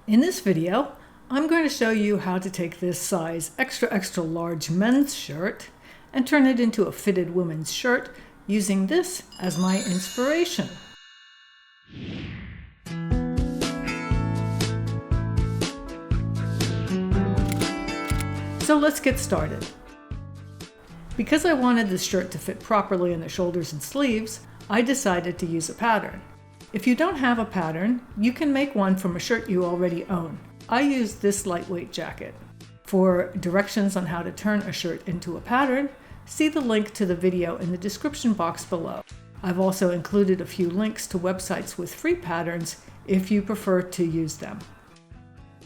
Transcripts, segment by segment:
In this video, I'm going to show you how to take this size extra large men's shirt and turn it into a fitted women's shirt using this as my inspiration. So let's get started. Because I wanted this shirt to fit properly in the shoulders and sleeves, I decided to use a pattern. If you don't have a pattern, you can make one from a shirt you already own. I used this lightweight jacket. For directions on how to turn a shirt into a pattern, see the link to the video in the description box below. I've also included a few links to websites with free patterns if you prefer to use them.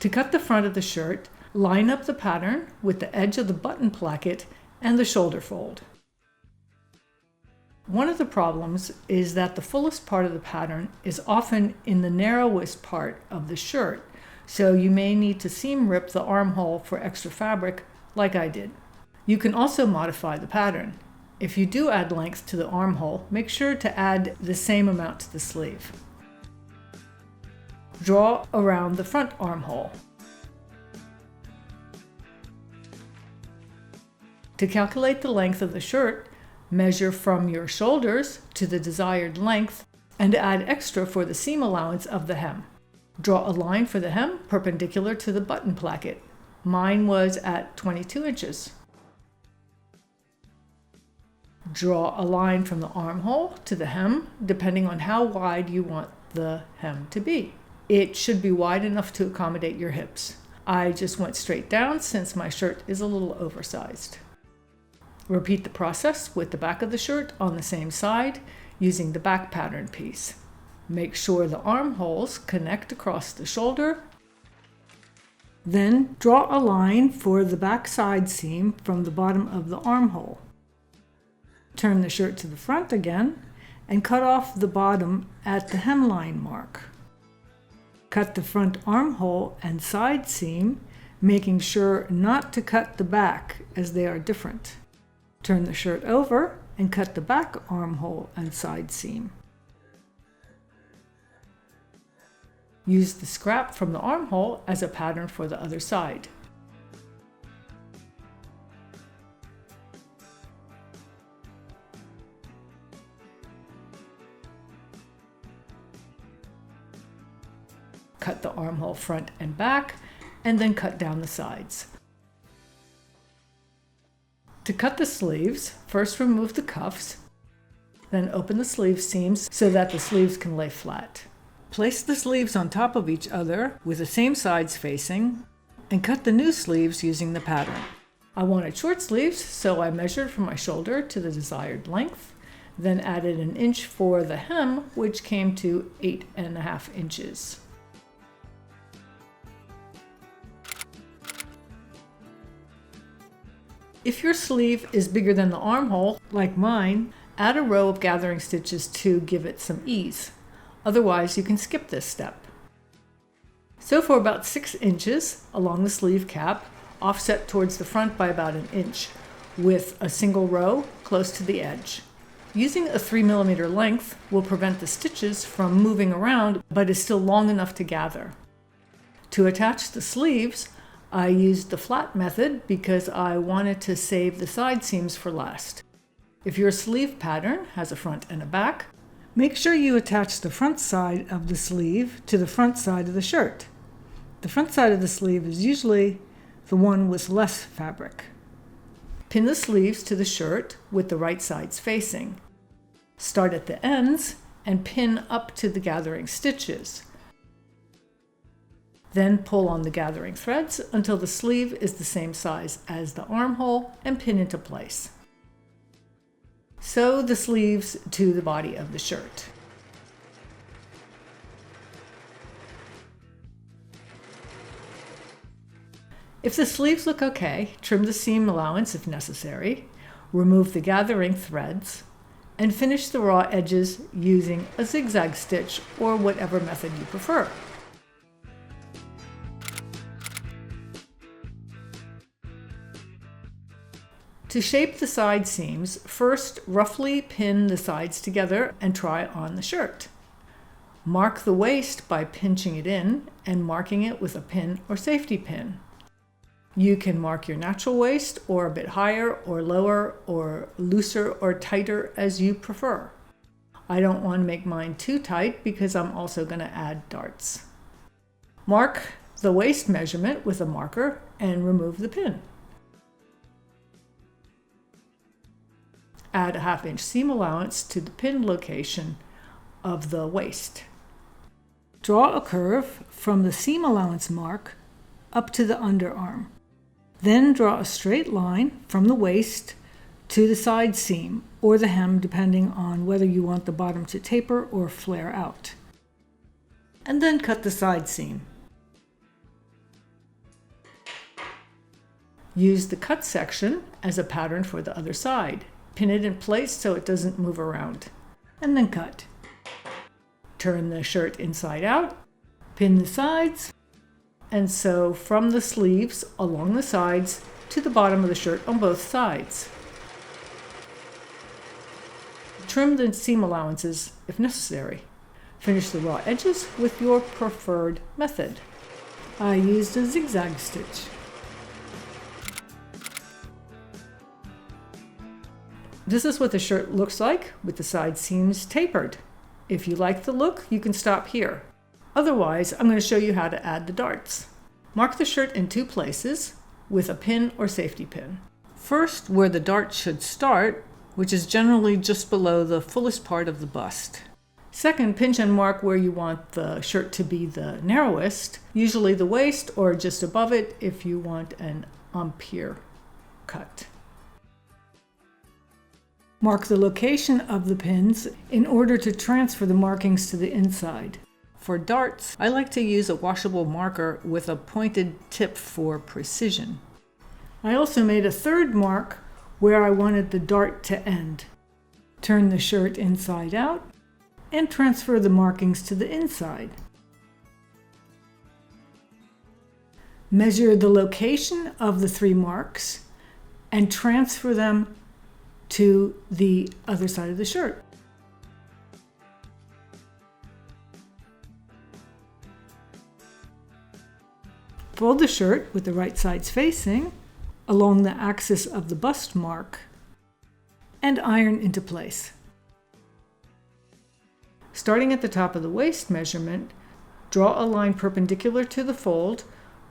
To cut the front of the shirt, line up the pattern with the edge of the button placket and the shoulder fold. One of the problems is that the fullest part of the pattern is often in the narrowest part of the shirt, so you may need to seam rip the armhole for extra fabric like I did. You can also modify the pattern. If you do add length to the armhole, make sure to add the same amount to the sleeve. Draw around the front armhole. To calculate the length of the shirt, measure from your shoulders to the desired length and add extra for the seam allowance of the hem. Draw a line for the hem perpendicular to the button placket. Mine was at 22 inches. Draw a line from the armhole to the hem, depending on how wide you want the hem to be. It should be wide enough to accommodate your hips. I just went straight down since my shirt is a little oversized. Repeat the process with the back of the shirt on the same side using the back pattern piece. Make sure the armholes connect across the shoulder. Then draw a line for the back side seam from the bottom of the armhole. Turn the shirt to the front again and cut off the bottom at the hemline mark. Cut the front armhole and side seam, making sure not to cut the back as they are different. Turn the shirt over and cut the back armhole and side seam. Use the scrap from the armhole as a pattern for the other side. Cut the armhole front and back, and then cut down the sides. To cut the sleeves, first remove the cuffs, then open the sleeve seams so that the sleeves can lay flat. Place the sleeves on top of each other with the same sides facing, and cut the new sleeves using the pattern. I wanted short sleeves, so I measured from my shoulder to the desired length, then added an inch for the hem, which came to 8.5 inches. If your sleeve is bigger than the armhole, like mine, add a row of gathering stitches to give it some ease. Otherwise, you can skip this step. Sew for about 6 inches along the sleeve cap, offset towards the front by about an inch, with a single row close to the edge. Using a 3mm length will prevent the stitches from moving around, but is still long enough to gather. To attach the sleeves, I used the flat method because I wanted to save the side seams for last. If your sleeve pattern has a front and a back, make sure you attach the front side of the sleeve to the front side of the shirt. The front side of the sleeve is usually the one with less fabric. Pin the sleeves to the shirt with the right sides facing. Start at the ends and pin up to the gathering stitches. Then pull on the gathering threads until the sleeve is the same size as the armhole and pin into place. Sew the sleeves to the body of the shirt. If the sleeves look okay, trim the seam allowance if necessary, remove the gathering threads, and finish the raw edges using a zigzag stitch or whatever method you prefer. To shape the side seams, first roughly pin the sides together and try on the shirt. Mark the waist by pinching it in and marking it with a pin or safety pin. You can mark your natural waist or a bit higher or lower or looser or tighter as you prefer. I don't want to make mine too tight because I'm also going to add darts. Mark the waist measurement with a marker and remove the pin. Add a 1/2 inch seam allowance to the pin location of the waist. Draw a curve from the seam allowance mark up to the underarm. Then draw a straight line from the waist to the side seam or the hem, depending on whether you want the bottom to taper or flare out. And then cut the side seam. Use the cut section as a pattern for the other side. Pin it in place so it doesn't move around, and then cut. Turn the shirt inside out, pin the sides, and sew from the sleeves along the sides to the bottom of the shirt on both sides. Trim the seam allowances if necessary. Finish the raw edges with your preferred method. I used a zigzag stitch. This is what the shirt looks like with the side seams tapered. If you like the look, you can stop here. Otherwise, I'm going to show you how to add the darts. Mark the shirt in 2 places with a pin or safety pin. First, where the dart should start, which is generally just below the fullest part of the bust. Second, pinch and mark where you want the shirt to be the narrowest, usually the waist or just above it if you want an empire cut. Mark the location of the pins in order to transfer the markings to the inside. For darts, I like to use a washable marker with a pointed tip for precision. I also made a 3rd mark where I wanted the dart to end. Turn the shirt inside out and transfer the markings to the inside. Measure the location of the 3 marks and transfer them to the other side of the shirt. Fold the shirt with the right sides facing along the axis of the bust mark and iron into place. Starting at the top of the waist measurement, draw a line perpendicular to the fold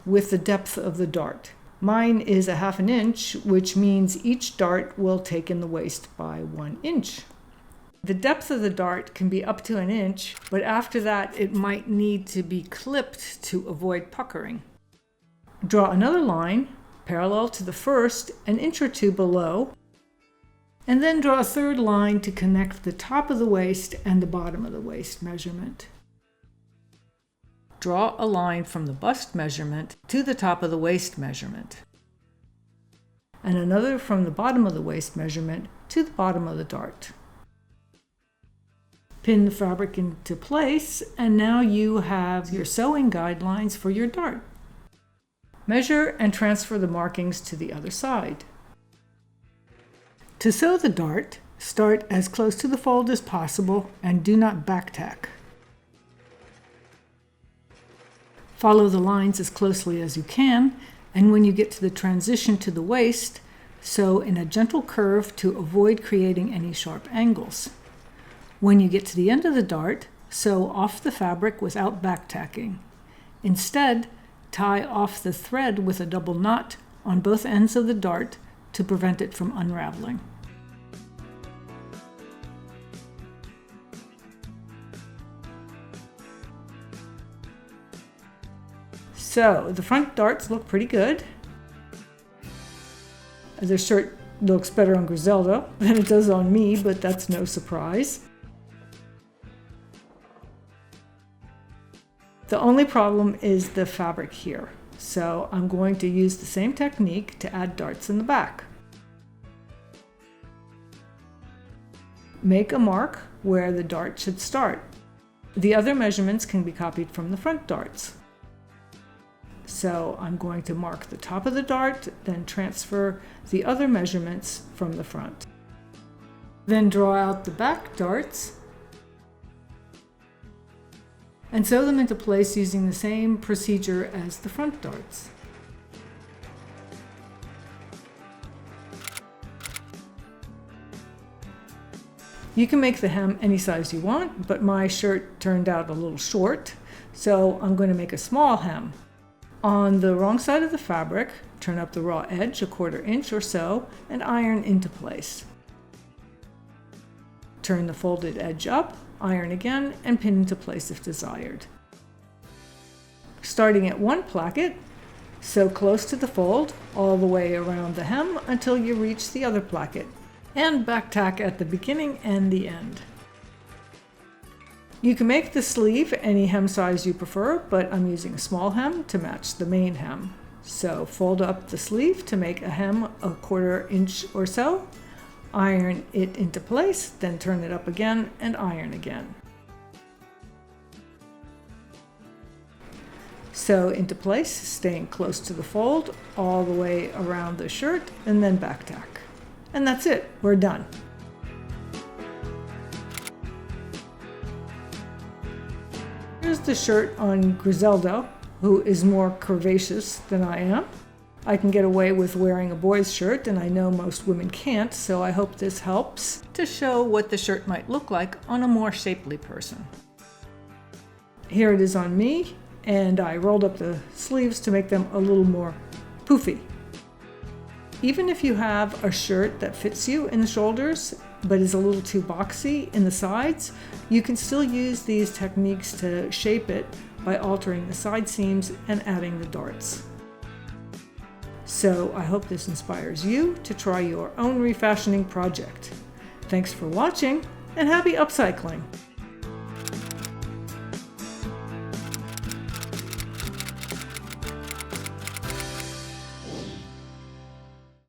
with the depth of the dart. Mine is a 1/2 inch, which means each dart will take in the waist by 1 inch. The depth of the dart can be up to 1 inch, but after that it might need to be clipped to avoid puckering. Draw another line parallel to the first, 1 inch or 2 below, and then draw a 3rd line to connect the top of the waist and the bottom of the waist measurement. Draw a line from the bust measurement to the top of the waist measurement, and another from the bottom of the waist measurement to the bottom of the dart. Pin the fabric into place, and now you have your sewing guidelines for your dart. Measure and transfer the markings to the other side. To sew the dart, start as close to the fold as possible and do not back tack. Follow the lines as closely as you can, and when you get to the transition to the waist, sew in a gentle curve to avoid creating any sharp angles. When you get to the end of the dart, sew off the fabric without back tacking. Instead, tie off the thread with a double knot on both ends of the dart to prevent it from unraveling. So the front darts look pretty good. The shirt looks better on Griselda than it does on me, but that's no surprise. The only problem is the fabric here, so I'm going to use the same technique to add darts in the back. Make a mark where the dart should start. The other measurements can be copied from the front darts. So I'm going to mark the top of the dart, then transfer the other measurements from the front. Then draw out the back darts and sew them into place using the same procedure as the front darts. You can make the hem any size you want, but my shirt turned out a little short, so I'm going to make a small hem. On the wrong side of the fabric, turn up the raw edge a 1/4 inch or so and iron into place. Turn the folded edge up, iron again, and pin into place if desired. Starting at one placket, sew close to the fold all the way around the hem until you reach the other placket, and back tack at the beginning and the end. You can make the sleeve any hem size you prefer, but I'm using a small hem to match the main hem. So fold up the sleeve to make a hem a 1/4 inch or so, iron it into place, then turn it up again and iron again. Sew into place, staying close to the fold all the way around the shirt, and then back tack. And that's it, we're done. Here's the shirt on Griselda, who is more curvaceous than I am. I can get away with wearing a boy's shirt, and I know most women can't, so I hope this helps to show what the shirt might look like on a more shapely person. Here it is on me, and I rolled up the sleeves to make them a little more poofy. Even if you have a shirt that fits you in the shoulders, but is a little too boxy in the sides, you can still use these techniques to shape it by altering the side seams and adding the darts. So I hope this inspires you to try your own refashioning project. Thanks for watching, and happy upcycling!